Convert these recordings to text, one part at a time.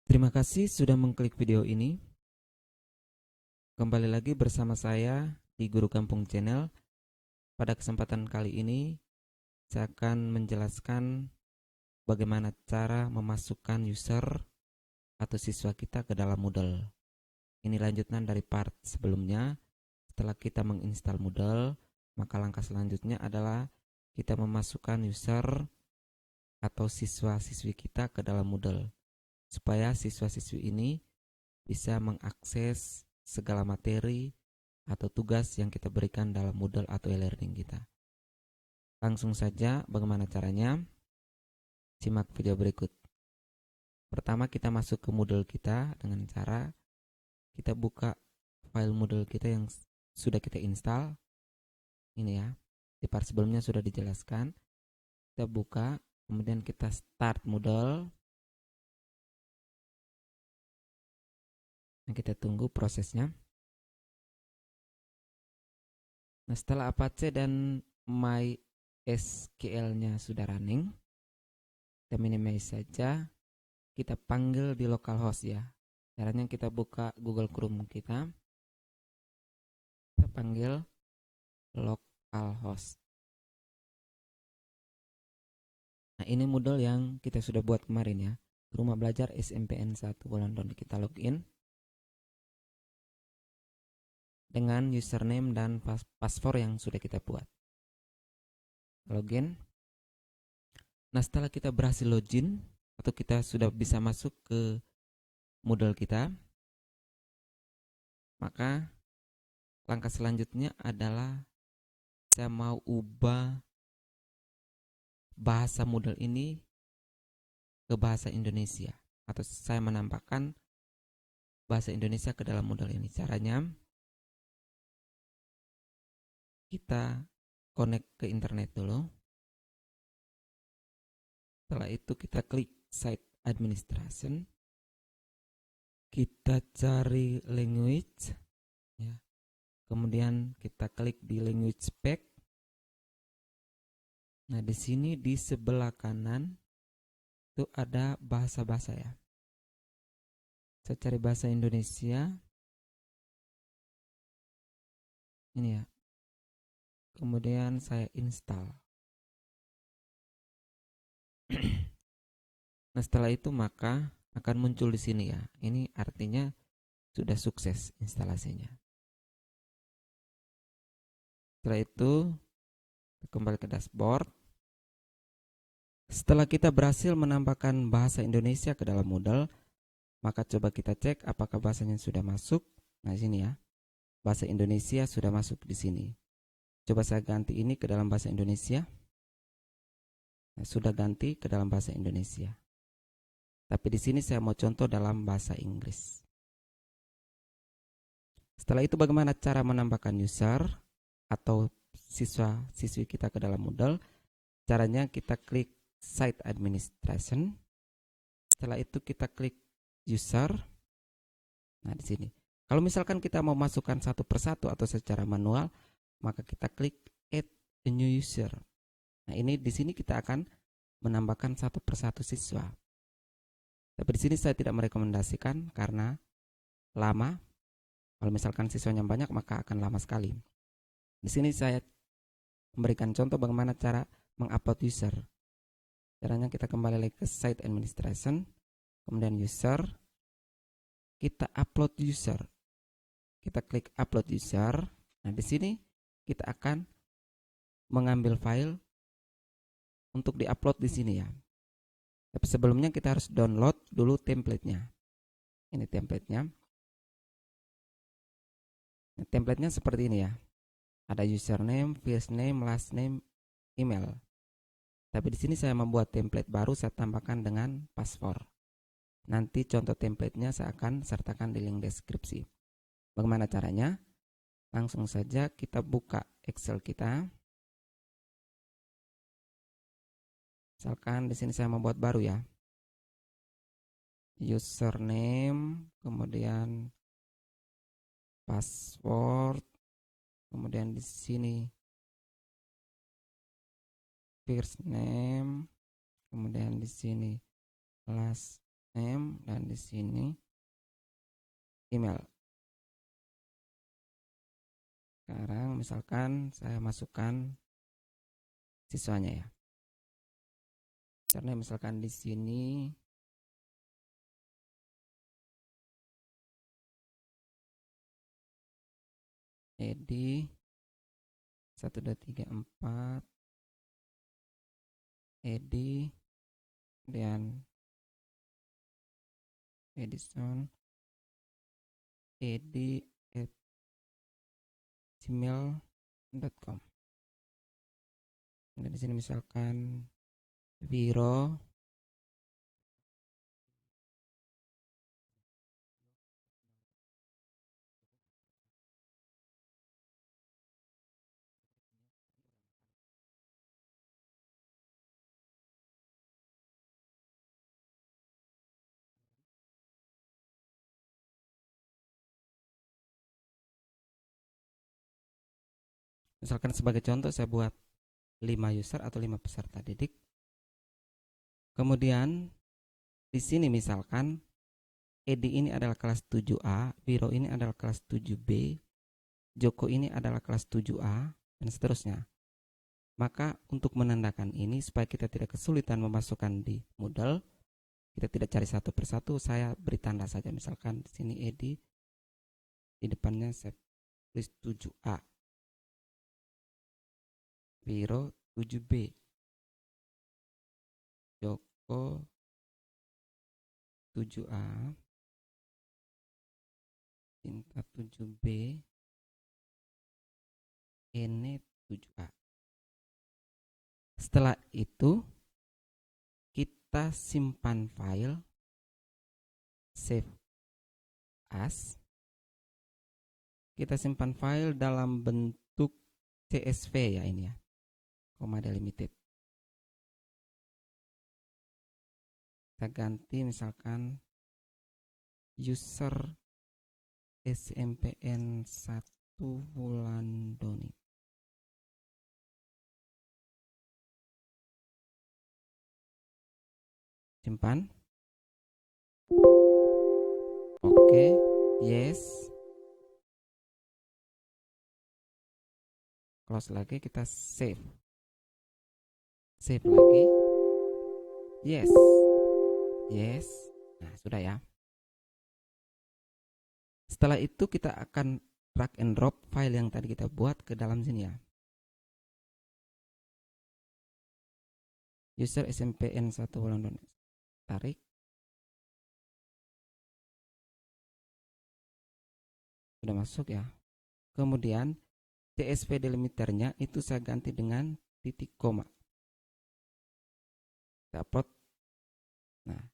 Terima kasih sudah mengklik video ini. Kembali lagi bersama saya di Guru Kampung Channel. Pada kesempatan kali ini, saya akan menjelaskan bagaimana cara memasukkan user atau siswa kita ke dalam Moodle. Ini lanjutan dari part sebelumnya. Setelah kita menginstal Moodle, maka langkah selanjutnya adalah kita memasukkan user atau siswa-siswi kita ke dalam Moodle, supaya siswa-siswi ini bisa mengakses segala materi atau tugas yang kita berikan dalam Moodle atau e-learning kita. Langsung saja bagaimana caranya? Simak video berikut. Pertama kita masuk ke Moodle kita dengan cara kita buka file Moodle kita yang sudah kita install. Ini ya, di part sebelumnya sudah dijelaskan. Kita buka, kemudian kita start Moodle. Nah, kita tunggu prosesnya. Nah, setelah Apache dan MySQL-nya sudah running, kita minimize saja. Kita panggil di localhost ya. Caranya kita buka Google Chrome kita. Kita panggil localhost. Nah, ini Moodle yang kita sudah buat kemarin ya. Rumah belajar SMPN 1 London. Kita login dengan username dan password yang sudah kita buat. Login. Nah, setelah kita berhasil login atau kita sudah bisa masuk ke Moodle kita, maka langkah selanjutnya adalah saya mau ubah bahasa Moodle ini ke bahasa Indonesia, atau saya menambahkan bahasa Indonesia ke dalam Moodle ini. Caranya kita connect ke internet dulu. Setelah itu kita klik Site Administration. Kita cari language ya. Kemudian kita klik di language pack. Nah, di sini di sebelah kanan itu ada bahasa-bahasa ya. Saya cari bahasa Indonesia. Ini ya. Kemudian saya install. Nah, setelah itu maka akan muncul di sini ya. Ini artinya sudah sukses instalasinya. Setelah itu kembali ke dashboard. Setelah kita berhasil menambahkan bahasa Indonesia ke dalam Moodle, maka coba kita cek apakah bahasanya sudah masuk. Nah, sini ya. Bahasa Indonesia sudah masuk di sini. Coba saya ganti ini ke dalam bahasa Indonesia. Nah, sudah ganti ke dalam bahasa Indonesia. Tapi di sini saya mau contoh dalam bahasa Inggris. Setelah itu bagaimana cara menambahkan user atau siswa-siswi kita ke dalam Moodle? Caranya kita klik Site Administration. Setelah itu kita klik User. Nah, di sini. Kalau misalkan kita mau masukkan satu persatu atau secara manual, maka kita klik Add a New User. Nah, ini di sini kita akan menambahkan satu persatu siswa. Tapi di sini saya tidak merekomendasikan karena lama. Kalau misalkan siswanya banyak maka akan lama sekali. Di sini saya memberikan contoh bagaimana cara mengupload user. Caranya kita kembali lagi ke Site Administration, kemudian User, kita upload user. Kita klik Upload User. Nah, di sini kita akan mengambil file untuk diupload di sini ya. Tapi sebelumnya kita harus download dulu template-nya. Ini template-nya. Nah, template-nya seperti ini ya. Ada username, first name, last name, email. Tapi di sini saya membuat template baru, saya tambahkan dengan password. Nanti contoh template-nya saya akan sertakan di link deskripsi. Bagaimana caranya? Langsung saja kita buka Excel kita. Misalkan di sini saya membuat baru ya. Username, kemudian password, kemudian di sini first name, kemudian di sini last name, dan di sini email. Sekarang misalkan saya masukkan siswanya ya. Karena misalkan di sini Edi 1 2 3 4 Edi dan Edison edi@gmail.com. Dan di sini misalkan Viro misalkan sebagai contoh saya buat 5 user atau 5 peserta didik. Kemudian di sini misalkan Edi ini adalah kelas 7A, Viro ini adalah kelas 7B, Joko ini adalah kelas 7A, dan seterusnya. Maka untuk menandakan ini supaya kita tidak kesulitan memasukkan di Moodle, kita tidak cari satu persatu, saya beri tanda saja. Misalkan di sini Edi, di depannya saya tulis 7A, Viro 7B, Joko 7A, Cinta 7B, Ene 7A. Setelah itu kita simpan file, save as. Kita simpan file dalam bentuk CSV ya ini ya, koma delimited. Kita ganti misalkan user SMPN 1 Wulandoni. Simpan. Oke, yes. Close lagi, kita save. Save lagi. Yes. Yes. Nah, sudah ya. Setelah itu kita akan drag and drop file yang tadi kita buat ke dalam sini ya. User SMPN 1 Wulandoni. Tarik. Sudah masuk ya. Kemudian CSV delimiternya itu saya ganti dengan titik koma. Kita upload. Nah,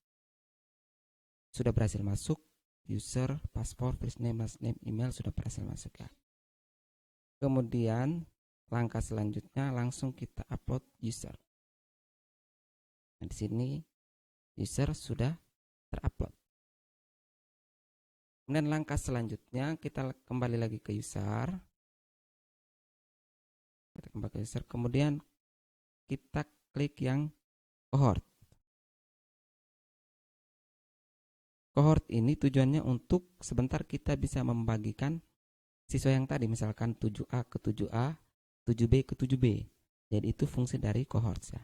sudah berhasil masuk. User, password, first name, last name, email sudah berhasil masuk ya. Kemudian langkah selanjutnya langsung kita upload user. Nah, di sini user sudah terupload. Kemudian langkah selanjutnya kita kembali lagi ke user. Kita kembali ke user. Kemudian kita klik yang cohort. Cohort ini tujuannya untuk sebentar kita bisa membagikan siswa yang tadi, misalkan 7A ke 7A, 7B ke 7B. Jadi itu fungsi dari cohort ya.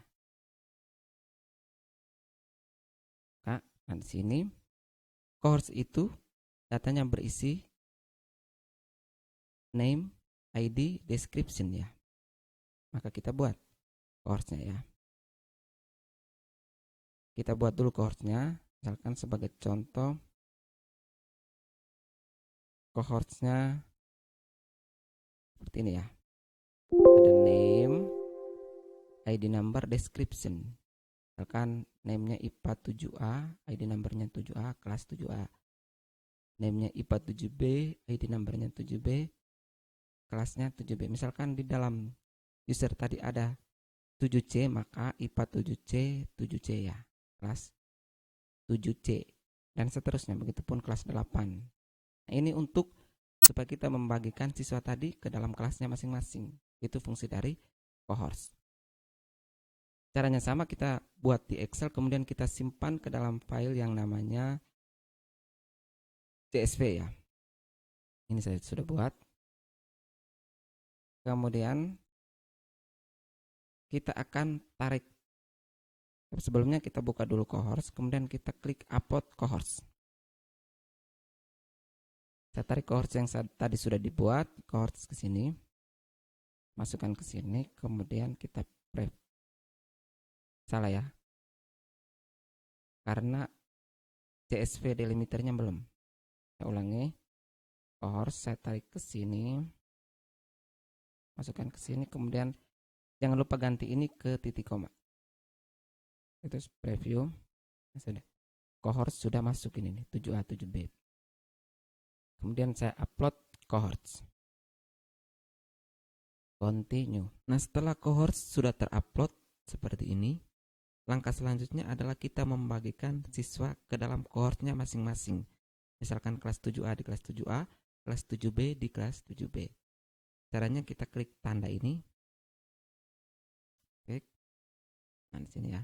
Nah, di sini cohort itu datanya berisi name, ID, description ya. Maka kita buat cohortnya ya. Kita buat dulu cohortnya. Misalkan sebagai contoh cohortnya seperti ini ya. Ada name, ID number, description. Misalkan name-nya IPA 7A, ID numbernya 7A, kelas 7A. Name-nya IPA 7B, ID numbernya 7B, kelasnya 7B. Misalkan di dalam user tadi ada 7C, maka IPA 7C, 7C ya, kelas 7C. Dan seterusnya, begitupun kelas 8. Nah, ini untuk supaya kita membagikan siswa tadi ke dalam kelasnya masing-masing. Itu fungsi dari cohort. Caranya sama, kita buat di Excel, kemudian kita simpan ke dalam file yang namanya CSV ya. Ini saya sudah buat. Kemudian kita akan tarik. Sebelumnya kita buka dulu cohorts, kemudian kita klik upload cohorts. Saya tarik cohorts yang tadi sudah dibuat, cohorts ke sini. Masukkan ke sini, kemudian kita salah ya. Karena CSV delimiternya belum. Saya ulangi. Cohorts saya tarik ke sini. Masukkan ke sini, kemudian jangan lupa ganti ini ke titik koma. Itu preview. Sudah. Cohorts sudah masuk ini nih, 7A 7B. Kemudian saya upload cohorts. Continue. Nah, setelah cohorts sudah terupload seperti ini, langkah selanjutnya adalah kita membagikan siswa ke dalam cohortnya masing-masing. Misalkan kelas 7A di kelas 7A, kelas 7B di kelas 7B. Caranya kita klik tanda ini. Klik. Nah, di sini ya.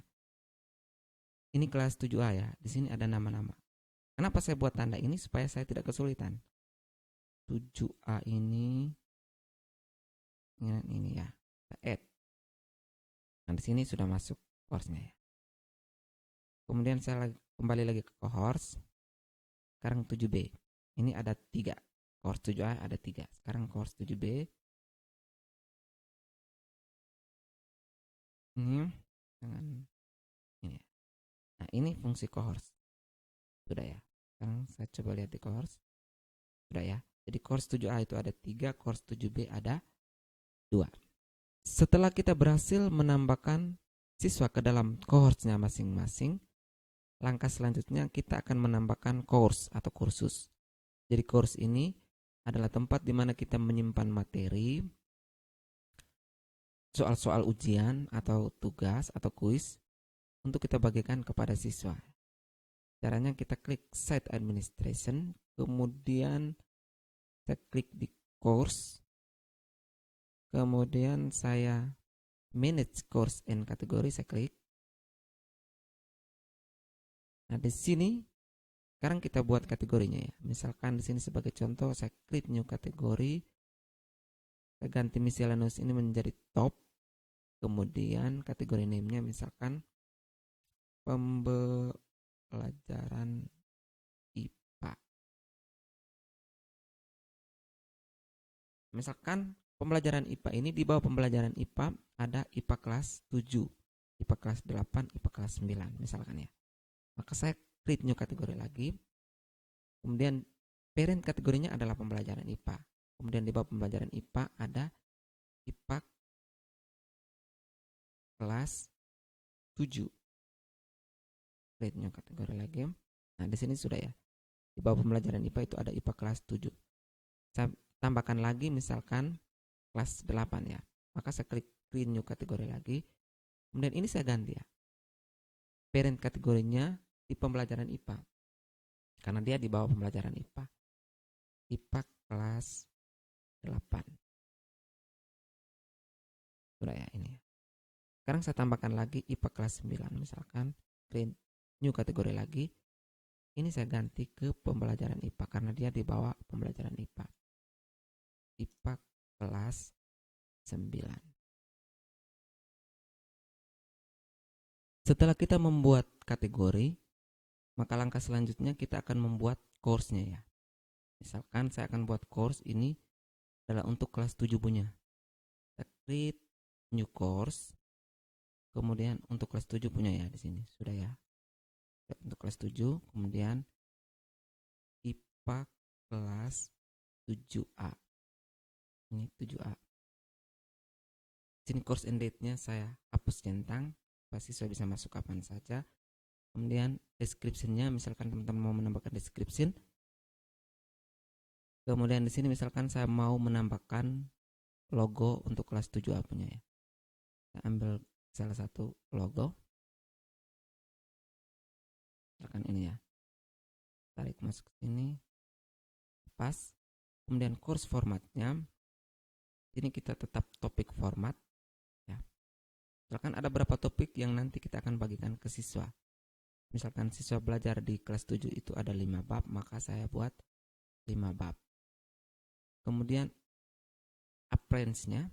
Ini kelas 7A ya. Di sini ada nama-nama. Kenapa saya buat tanda ini? Supaya saya tidak kesulitan. 7A ini ya. Add. Nah, di sini sudah masuk cohortsnya ya. Kemudian saya kembali lagi ke cohorts. Sekarang 7B. Ini ada 3. Cohorts 7A ada 3. Sekarang cohorts 7B. Ini dengan ini. Nah, ini fungsi cohorts. Sudah ya. Sekarang saya coba lihat di cohorts. Sudah ya. Jadi cohorts 7A itu ada 3, cohorts 7B ada 2. Setelah kita berhasil menambahkan siswa ke dalam cohortsnya masing-masing, langkah selanjutnya kita akan menambahkan course atau kursus. Jadi course ini adalah tempat di mana kita menyimpan materi, soal-soal ujian atau tugas atau kuis untuk kita bagikan kepada siswa. Caranya kita klik Site Administration, kemudian saya klik di course, kemudian saya manage course and kategori, saya klik. Nah, di sini sekarang kita buat kategorinya ya. Misalkan di sini sebagai contoh saya klik new kategori. Saya ganti miscellaneous ini menjadi top. Kemudian kategori name-nya misalkan pembelajaran IPA. Misalkan pembelajaran IPA ini di bawah pembelajaran IPA ada IPA kelas 7, IPA kelas 8, IPA kelas 9 misalkan ya. Maka saya create new kategori lagi. Kemudian parent kategorinya adalah pembelajaran IPA. Kemudian di bawah pembelajaran IPA ada IPA kelas 7. Create new kategori lagi. Nah, di sini sudah ya. Di bawah pembelajaran IPA itu ada IPA kelas 7. Saya tambahkan lagi misalkan kelas 8 ya. Maka saya klik create new kategori lagi. Kemudian ini saya ganti ya. Parent kategorinya di pembelajaran IPA. Karena dia di bawah pembelajaran IPA. IPA kelas 8. Sudah ya ini. Sekarang saya tambahkan lagi IPA kelas 9 misalkan. Create new kategori lagi. Ini saya ganti ke pembelajaran IPA karena dia di bawah pembelajaran IPA. IPA kelas 9. Setelah kita membuat kategori, maka langkah selanjutnya kita akan membuat course-nya ya. Misalkan saya akan buat course ini adalah untuk kelas 7 punya. Saya create new course. Kemudian untuk kelas 7 punya ya di sini. Sudah ya. Untuk kelas 7, kemudian IPA kelas 7A. Ini 7A. Sini course and date-nya saya hapus centang. Pasti saya bisa masuk kapan saja. Kemudian description-nya misalkan teman-teman mau menambahkan description. Kemudian di sini misalkan saya mau menambahkan logo untuk kelas 7A punya ya. Saya ambil salah satu logo. Misalkan ini ya. Tarik masuk ke sini. Pas. Kemudian course formatnya. Ini kita tetap topik format ya. Misalkan ada beberapa topik yang nanti kita akan bagikan ke siswa. Misalkan siswa belajar di kelas 7 itu ada 5 bab, maka saya buat 5 bab. Kemudian appliance-nya,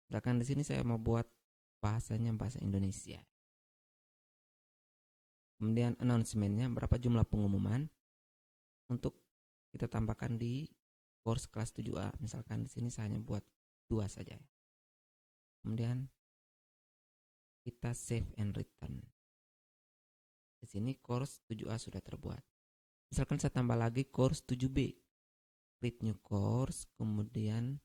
misalkan di sini saya mau buat bahasanya bahasa Indonesia. Kemudian announcement-nya, berapa jumlah pengumuman untuk kita tambahkan di course kelas 7A. Misalkan di sini saya hanya buat 2 saja. Kemudian kita save and return. Di sini course 7A sudah terbuat. Misalkan saya tambah lagi course 7B. Create new course, kemudian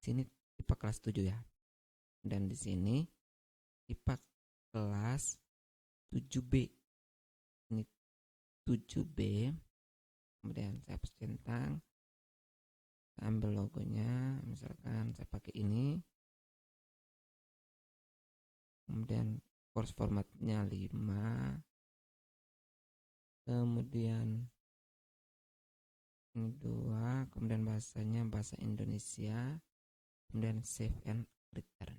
sini IPA kelas 7 ya. Dan di sini IPA kelas 7B. Ini 7B. Kemudian saya hapus centang. Saya ambil logonya, misalkan saya pakai ini. Kemudian course formatnya 5. Kemudian ini 2, kemudian bahasanya bahasa Indonesia, kemudian save and return.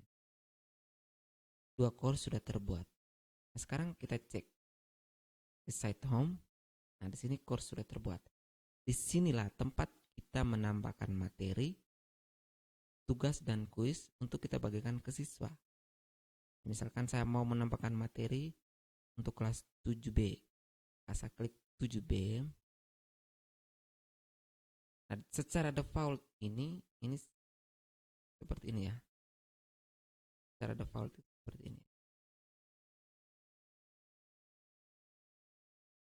2 course sudah terbuat. Nah, sekarang kita cek di site home. Nah, di sini course sudah terbuat. Disinilah tempat kita menambahkan materi, tugas dan kuis untuk kita bagikan ke siswa. Misalkan saya mau menambahkan materi untuk kelas 7B. Saya klik 7B. Nah, secara default ini seperti ini ya. Secara default seperti ini.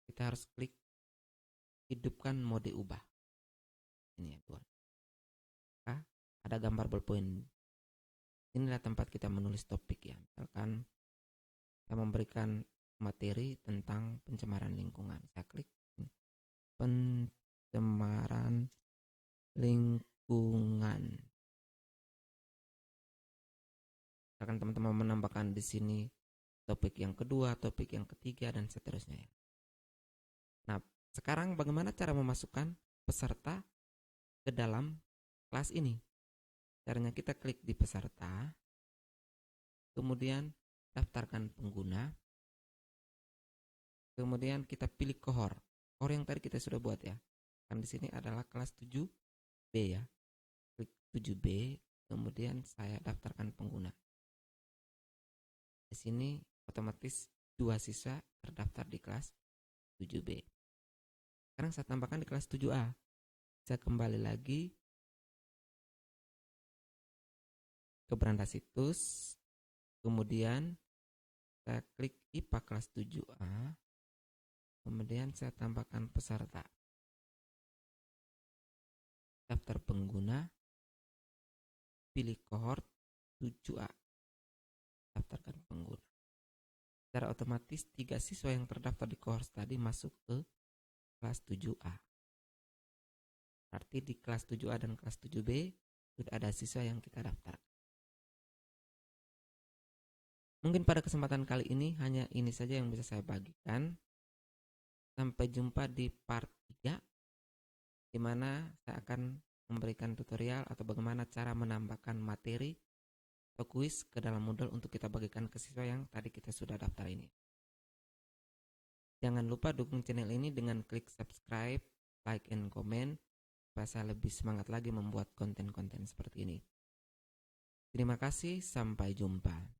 Kita harus klik hidupkan mode ubah. Ini ya, tuan. Ada gambar ballpoint. Inilah tempat kita menulis topik ya. Misalkan saya memberikan materi tentang pencemaran lingkungan. Saya klik pencemaran lingkungan. Misalkan teman-teman menambahkan di sini topik yang kedua, topik yang ketiga, dan seterusnya. Nah, sekarang bagaimana cara memasukkan peserta ke dalam kelas ini? Caranya kita klik di peserta, kemudian daftarkan pengguna, kemudian kita pilih cohort. Cohort yang tadi kita sudah buat ya. Kan di sini adalah kelas 7B ya. Klik 7B, kemudian saya daftarkan pengguna. Di sini otomatis 2 siswa terdaftar di kelas 7B. Sekarang saya tambahkan di kelas 7A. Saya kembali lagi ke beranda situs. Kemudian saya klik IPA kelas 7A. Kemudian saya tambahkan peserta. Daftar pengguna. Pilih cohort 7A. Daftarkan pengguna. Secara otomatis 3 siswa yang terdaftar di cohort tadi masuk ke kelas 7A. Berarti di kelas 7A dan kelas 7B sudah ada siswa yang kita daftar. Mungkin pada kesempatan kali ini hanya ini saja yang bisa saya bagikan. Sampai jumpa di part 3, di mana saya akan memberikan tutorial atau bagaimana cara menambahkan materi atau kuis ke dalam Moodle untuk kita bagikan ke siswa yang tadi kita sudah daftar ini. Jangan lupa dukung channel ini dengan klik subscribe, like, and comment supaya saya lebih semangat lagi membuat konten-konten seperti ini. Terima kasih, sampai jumpa.